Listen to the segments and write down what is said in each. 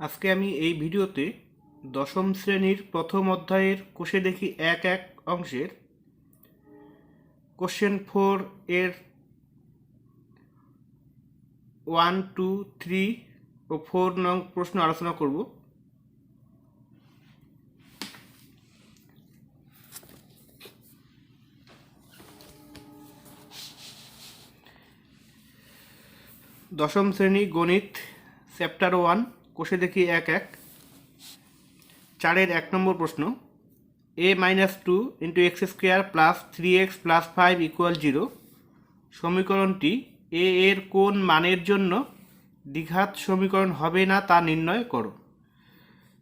আজকে আমি এই ভিডিওতে দশম শ্রেণীর প্রথম অধ্যায়ের কোষে দেখি ১-১ অংশের কোশ্চেন 4 এর 1, 2, 3 ও 4 নং প্রশ্ন আলোচনা করব। দশম শ্রেণী গণিত চ্যাপ্টার 1 কোষে দেখি ১-১ 4-এর 1 নম্বর প্রশ্ন a-2 × x² + 3x + 5 = 0 সমীকরণটি a এর কোন মানের জন্য দ্বিঘাত সমীকরণ হবে না তা নির্ণয় করো।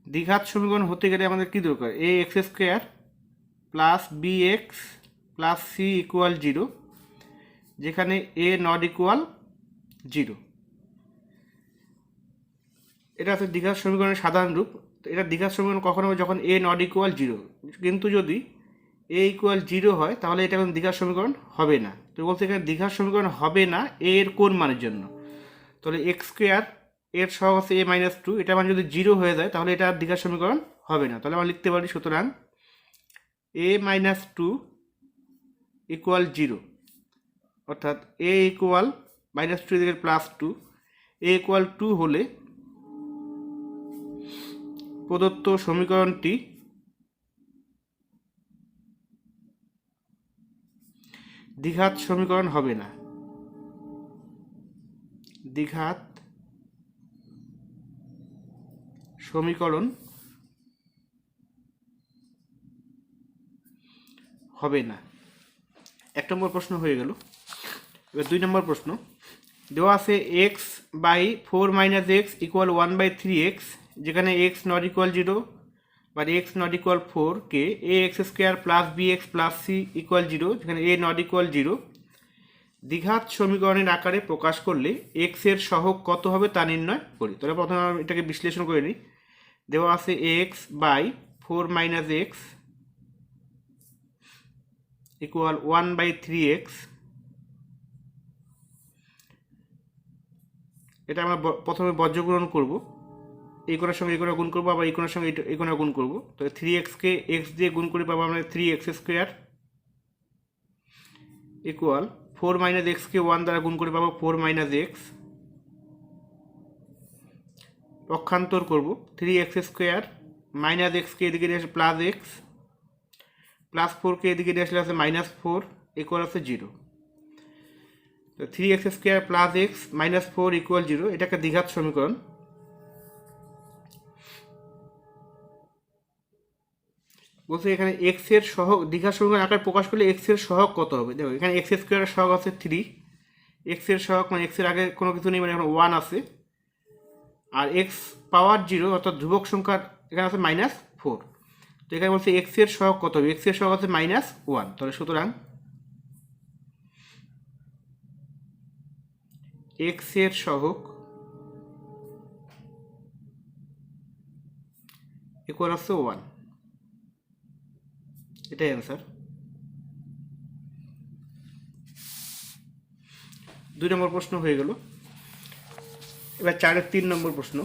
দ্বিঘাত সমীকরণ হতে গেলে আমাদের কি দরকার? ax² + bx + c = 0 যেখানে a ≠ 0। এটা হচ্ছে দ্বিঘাত সমীকরণের সাধারণ রূপ। এটা দ্বিঘাত সমীকরণ কখন হবে? যখন a ≠ 0। কিন্তু যদি a = 0 হয় তাহলে এটা কোনো দ্বিঘাত সমীকরণ হবে না। তো বলতে এখানে দ্বিঘাত সমীকরণ হবে না a এর কোন মানের জন্য। তাহলে x² এর সহগ আছে a-2, এটা মানে যদি 0 হয়ে যায় তাহলে এটা দ্বিঘাত সমীকরণ হবে না। তাহলে আমরা লিখতে পারি সুতরাং a-2 = 0, অর্থাৎ a = -2 এর +2, a = 2 হলে প্রদত্ত সমীকরণটি দ্বিঘাত সমীকরণ হবে না। দ্বিঘাত সমীকরণ হবে না। 1 নম্বর প্রশ্ন হয়ে গেল। এবার 2 নম্বর প্রশ্ন দেওয়া আছে x/4 - x = 1/3x, যেখানে x ≠ 0 বা x ≠ 4 কে ax² + bx + c = 0, যেখানে a ≠ 0 দ্বিঘাত সমীকরণের আকারে প্রকাশ করলে x এর সহগ কত হবে তা নির্ণয় করি। তাহলে প্রথমে আমরা এটাকে বিশ্লেষণ করে নিই। দেওয়া আছে x/4 - x = 1/3x। এটা আমরা প্রথমে বজ্রগুণন করব, এই কোণের সঙ্গে এই কোণে গুণ করবো, আবার এই কোণের সঙ্গে এই কোণে গুণ করবো। তো 3x কে x দিয়ে গুণ করে পাবো আমরা 3x² = 4 - x কে 1 দ্বারা গুণ করে পাবো 4 - x। পক্ষান্তর করব, 3x² - x কে এদিকে নিয়ে আসলে +x, +4 কে এদিকে নিয়ে আসলে আছে -4 = আছে 0। তো 3x² + x - 4 = 0, এটা একটা দ্বিঘাত সমীকরণ। বলছে এখানে x এর সহগ দ্বিঘাত সমীকরণ আকারে প্রকাশ করলে x এর সহগ কত হবে। দেখো এখানে x² এর সহগ আছে 3, x এর সহগ মানে x এর আগে কোনো কিছু নেই, মানে এখন 1 আছে, আর x পাওয়ার 0 অর্থাৎ ধ্রুবক সংখ্যা এখানে আছে -4। তো এখানে বলছে x এর সহগ কত হবে? x এর সহগ আছে -1। তাহলে সুতরাং x এর সহগ = আছে 1। এটাই অ্যান্সার। 2 নম্বর প্রশ্ন হয়ে গেল। এবার 4-এর 3 নম্বর প্রশ্ন।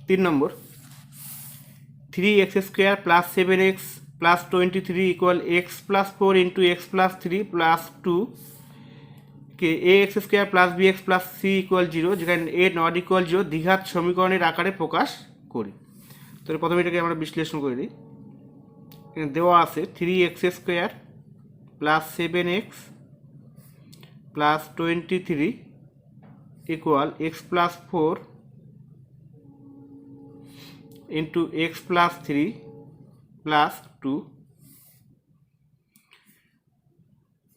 3 নম্বর 3x² + 7x + 23 = x + 4 × x + 3 + 2 কে ax² + bx + c = 0, যেখানে a ≠ 0 দ্বিঘাত সমীকরণের আকারে প্রকাশ করি। তাহলে প্রথমে এটাকে আমরা বিশ্লেষণ করে নিই। এখানে দেওয়া আছে 3x² + 7x + 23 = x + 4 × x + 3 + 2।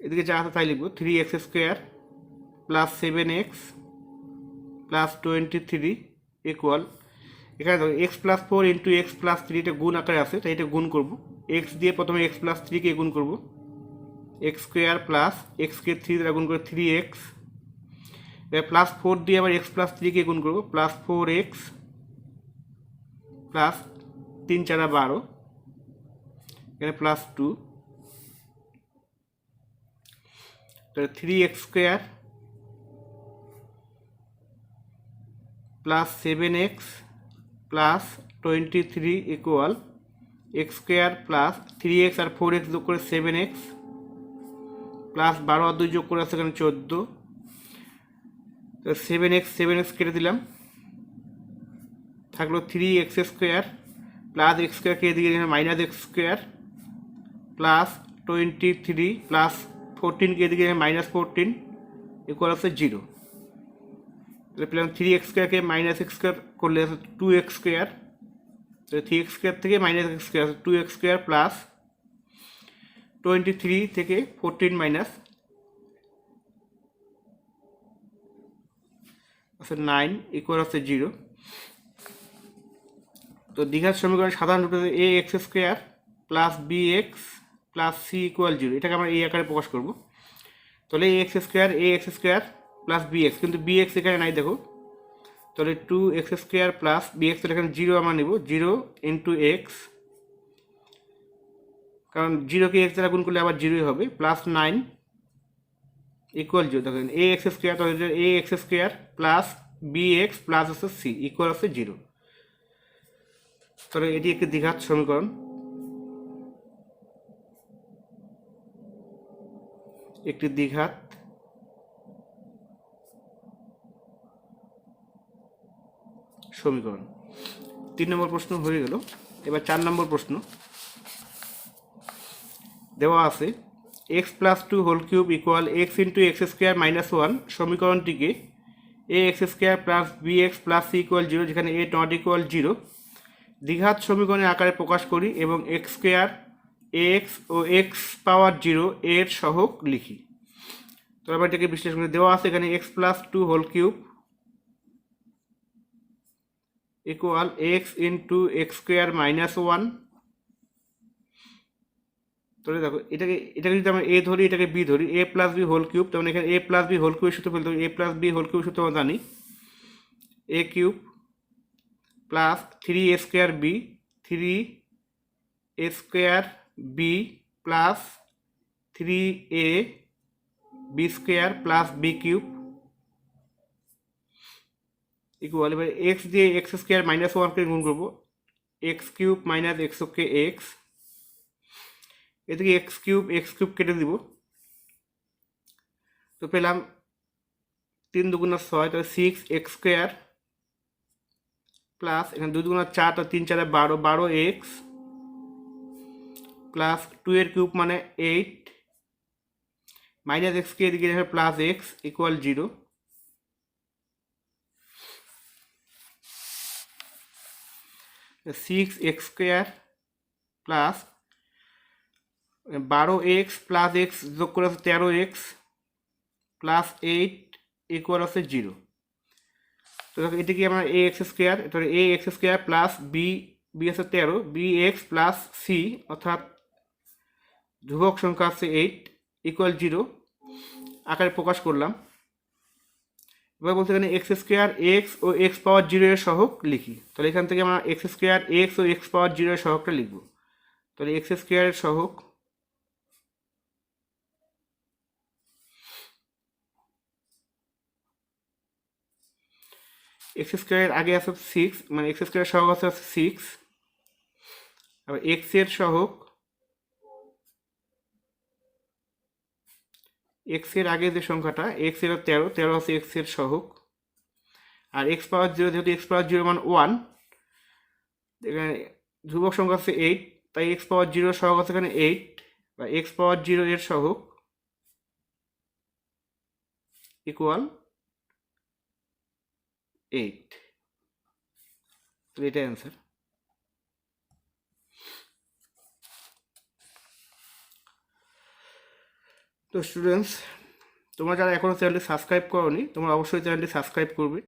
এদিকে যা আছে তাই লিখব, 3x² + 7x + 23 এখানে দেখো x + 4 × x + 3, এটা গুণ আকারে আছে, তাই এটা গুণ করব। x দিয়ে প্রথমে x + 3 কে গুণ করব, x² + x কে 3 দ্বারা গুণ করে 3x, এবার +4 দিয়ে আবার x + 3 কে গুণ করব, +4x প্লাস 3 × 4 = 12, এখানে +2 তাহলে 3x² plus 7x plus 23 equal x² plus 3x আর 4x যোগ করে 7x প্লাস 12 আর 2 যোগ করে আছে এখানে 14। তো 7x কেটে দিলাম, থাকলো 3x² প্লাস x² কেটে দিয়ে মাইনাস x² প্লাস 23 প্লাস 14 কেটে দিয়ে -14 ইকুয়াল আছে 0। তাহলে পেলাম 3x² কে -x² করলে আছে 2x²। তাহলে 3x² থেকে -x² আছে 2x² প্লাস 23 থেকে 14 মাইনাস আছে 9 ইকুয়াল আছে 0। তো দ্বিঘাত সমীকরণের সাধারণ রূপে ax² plus bx plus c equal 0, এটাকে আমরা এই আকারে প্রকাশ করব। তাহলে ax² প্লাস bx, কিন্তু bx এখানে নাই দেখো, তাহলে 2x² প্লাস bx, তাহলে এখানে 0 আমরা নেব, 0 ইন্টু এক্স, কারণ 0কে x দ্বারা গুণ করলে আবার 0ই হবে, প্লাস 9 ইকুয়াল 0। দেখেন ax², তাহলে ax² প্লাস bx প্লাস হচ্ছে c ইকুয়াল হচ্ছে 0। তাহলে এটি একটি দ্বিঘাত সমীকরণ। একটি দ্বিঘাত সমীকরণ। 3 নম্বর প্রশ্ন হয়ে গেল। এবার 4 নম্বর প্রশ্ন দেওয়া আছে x plus 2 whole cube equal x into x² minus 1 সমীকরণটিকে ax² plus bx plus c equal 0, যেখানে a নট ইকুয়াল 0 দ্বিঘাত সমীকরণের আকারে প্রকাশ করি এবং x² ax ও x পাওয়ার 0 এর সহগ লিখি। তো আবার এটাকে বিশ্লেষণ করে দেওয়া আছে এখানে x plus 2 whole cube equal x into x² minus 1। তাহলে দেখো এটাকে যদি আমরা a ধরি, এটাকে b ধরি, a plus B whole cube, তখন এখানে a প্লাস বি হোল কিউবের সূত্র ফেলতে হবে, a প্লাস বি হোল কিউবের সূত্র আমরা জানি a cube plus 3a² b 3a² b plus 3a b² plus b cube equal, এবার x দিয়ে x² মাইনাস 1কে গুণ করবো, x কিউব মাইনাস x এদিকে x কিউব কেটে দিব, তো পেলাম 3 দুগুণা 6, তাহলে 6x² প্লাস এখানে 2 দুগুণা 4, তো 3 4 12, 12x প্লাস 2 এর কিউব মানে 8 মাইনাস x কে এদিকে plus x equal 0। Six x² plus 12x plus x যোগ করে আছে 13x প্লাস 8 ইকুয়াল আছে 0। তো দেখো এটা কি আমরা ax², তাহলে ax² প্লাস b আছে 13, bx প্লাস c অর্থাৎ ধ্রুবক সংখ্যা আছে 8 ইকুয়াল 0 আকারে প্রকাশ করলাম। এবার বলতে এখানে x² x ও x পাওয়ার 0 এর সহগ লিখি। তাহলে এখান থেকে আমরা x² x ও x পাওয়ার 0 এর সহগটা লিখব। তাহলে x² এর সহগ x² এর আগে আছে 6, মানে x² এর সহগ আছে 6, আবার x এর সহগ x এর আগে যে সংখ্যাটা x এর 13 আছে x এর সহগ, আর x পাওয়ার 0 যেহেতু x পাওয়ার 0 মান 1, এখানে ধ্রুবক সংখ্যা আছে 8, তাই x পাওয়ার 0 এর সহগ আছে এখানে 8 বা x পাওয়ার 0 এর সহগ ইকুয়াল 8। তো এটাই অ্যান্সার। তো স্টুডেন্টস, তোমরা যারা এখনো চ্যানেলটি সাবস্ক্রাইব করোনি, তোমরা অবশ্যই চ্যানেলটি সাবস্ক্রাইব করবে।